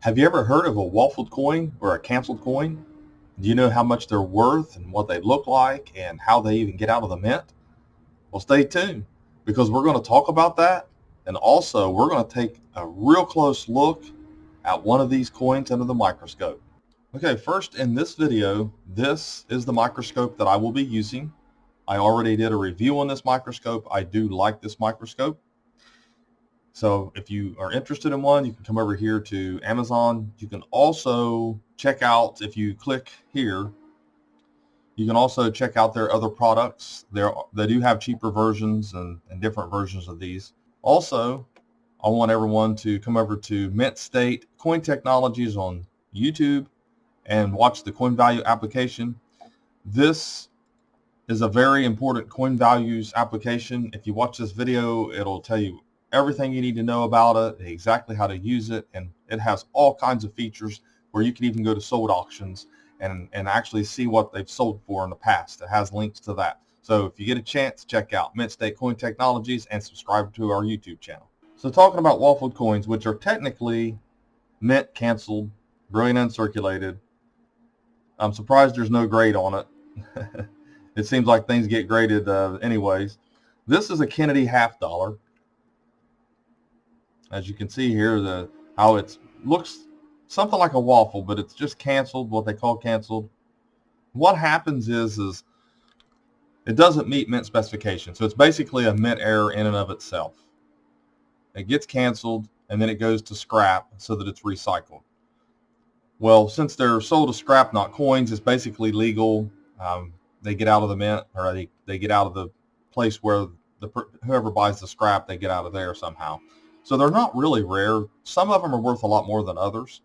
Have you ever heard of a waffled coin or a canceled coin? Do you know how much they're worth and what they look like and how they even get out of the mint? Well, stay tuned because we're going to talk about that. And also, we're going to take a real close look at one of these coins under the microscope. Okay, first in this video, this is the microscope that I will be using. I already did a review on this microscope. I do like this microscope. So if you are interested in one, you can come over here to Amazon. You can also check out, if you click here, you can also check out their other products. They do have cheaper versions and different versions of these. Also, I want everyone to come over to Mint State Coin Technologies on YouTube and watch the coin value application. This is a very important coin values application. If you watch this video, it'll tell you everything you need to know about it, exactly how to use it, and it has all kinds of features where you can even go to sold auctions and actually see what they've sold for in the past. It has links to that. So if you get a chance, check out Mint State Coin Technologies and subscribe to our YouTube channel. So talking about waffled coins, which are technically mint canceled, brilliant uncirculated. I'm surprised there's no grade on it. It seems like things get graded anyways. This is a Kennedy half dollar. As you can see here, how it looks something like a waffle, but it's just canceled, what they call canceled. What happens is it doesn't meet mint specification. So it's basically a mint error in and of itself. It gets canceled and then it goes to scrap so that it's recycled. Well, since they're sold as scrap, not coins, it's basically legal. They get out of the mint, or they get out of the place where whoever buys the scrap, they get out of there somehow. So they're not really rare. Some of them are worth a lot more than others.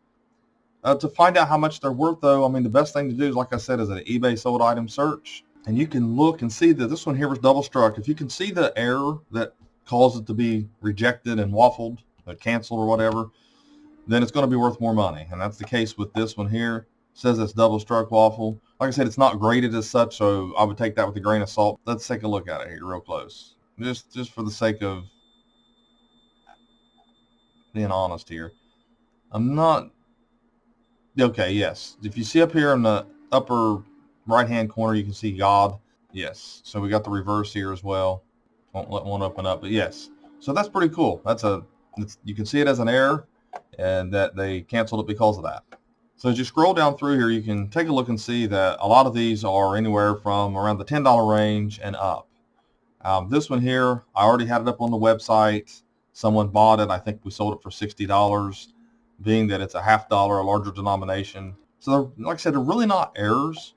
To find out how much they're worth, though, I mean, the best thing to do is, like I said, is an eBay sold item search. And you can look and see that this one here was double struck. If you can see the error that caused it to be rejected and waffled, or canceled or whatever, then it's going to be worth more money. And that's the case with this one here. It says it's double struck waffle. Like I said, it's not graded as such, so I would take that with a grain of salt. Let's take a look at it here real close. Just for the sake of being honest here. I'm not, okay, yes. If you see up here in the upper right-hand corner, you can see God. Yes. So we got the reverse here as well. Won't let one open up, but yes. So that's pretty cool. You can see it as an error, and that they canceled it because of that. So as you scroll down through here, you can take a look and see that a lot of these are anywhere from around the $10 range and up. This one here, I already had it up on the website. Someone bought it. I think we sold it for $60, being that it's a half dollar, a larger denomination. So like I said, they're really not errors,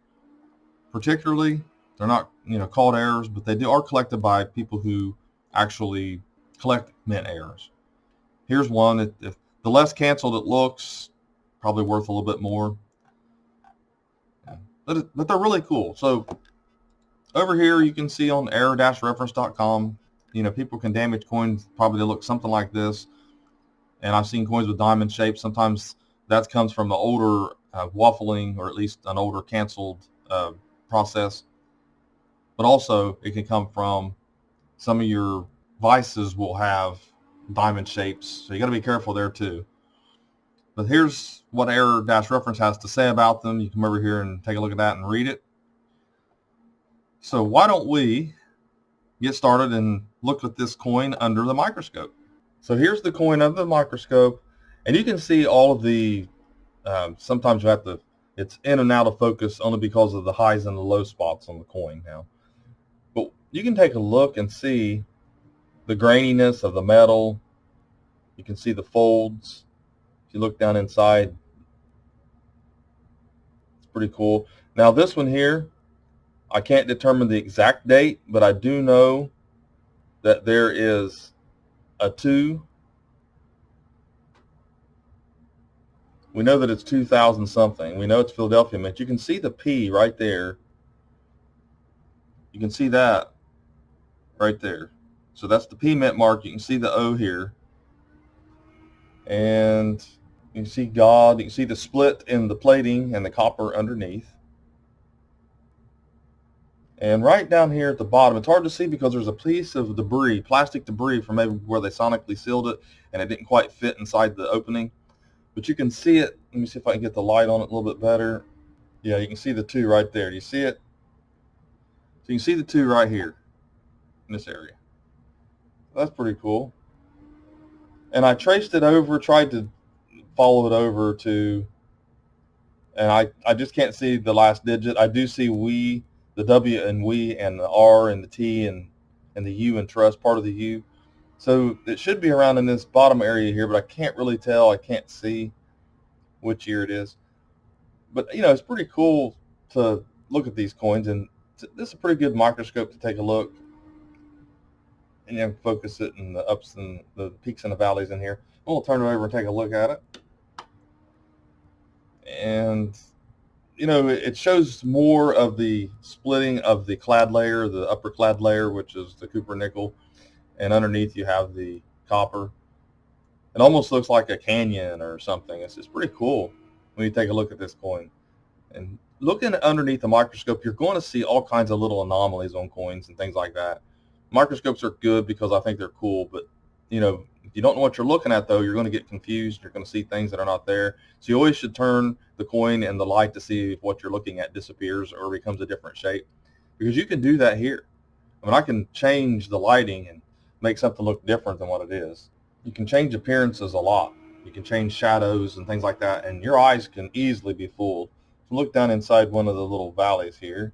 particularly. They're not, called errors, but they are collected by people who actually collect mint errors. Here's one. If the less canceled it looks, probably worth a little bit more. But they're really cool. So over here, you can see on error-reference.com, people can damage coins. Probably they look something like this. And I've seen coins with diamond shapes. Sometimes that comes from the older waffling, or at least an older canceled process. But also it can come from some of your vices will have diamond shapes. So you got to be careful there too. But here's what error-reference has to say about them. You come over here and take a look at that and read it. So why don't we get started and look at this coin under the microscope. So here's the coin under the microscope, and you can see all of the, sometimes you have to, it's in and out of focus only because of the highs and the low spots on the coin now. But you can take a look and see the graininess of the metal. You can see the folds. If you look down inside, it's pretty cool. Now this one here, I can't determine the exact date, but I do know that there is a 2. We know that it's 2000 something. We know it's Philadelphia Mint. You can see the P right there. You can see that right there. So that's the P mint mark. You can see the O here. And you can see God. You can see the split in the plating and the copper underneath. And right down here at the bottom, it's hard to see because there's a piece of debris, plastic debris from maybe where they sonically sealed it, and it didn't quite fit inside the opening. but you can see it. Let me see if I can get the light on it a little bit better. Yeah, you can see the 2 right there. Do you see it? So you can see the 2 right here in this area. That's pretty cool. And I traced it over, tried to follow it over to, and I just can't see the last digit. I do see we, the W and we, and the R and the T and the U and trust, part of the U. So it should be around in this bottom area here, but I can't really tell. I can't see which year it is. But, you know, it's pretty cool to look at these coins, and this is a pretty good microscope to take a look. And you know, focus it in the ups and the peaks and the valleys in here. We'll turn it over and take a look at it. And, you know, it shows more of the splitting of the clad layer, the upper clad layer, which is the copper nickel, and underneath you have the copper. It almost looks like a canyon or something. It's pretty cool when you take a look at this coin. And looking underneath the microscope, you're going to see all kinds of little anomalies on coins and things like that. Microscopes are good because I think they're cool, but, you know, if you don't know what you're looking at, though, you're going to get confused. You're going to see things that are not there. So you always should turn the coin and the light to see if what you're looking at disappears or becomes a different shape, because you can do that here. I mean, I can change the lighting and make something look different than what it is. You can change appearances a lot. You can change shadows and things like that, and your eyes can easily be fooled. So look down inside one of the little valleys here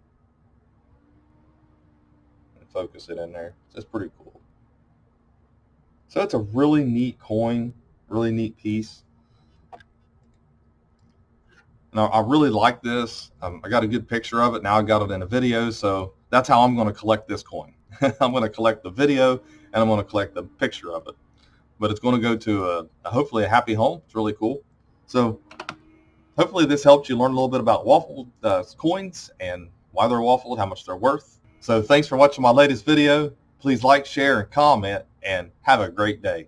and focus it in there. It's pretty cool. So it's a really neat coin, really neat piece. Now, I really like this. I got a good picture of it. Now I got it in a video, so that's how I'm going to collect this coin. I'm going to collect the video, and I'm going to collect the picture of it. But it's going to go to hopefully a happy home. It's really cool. So hopefully this helped you learn a little bit about waffled coins and why they're waffled, how much they're worth. So thanks for watching my latest video. Please like, share, and comment, and have a great day.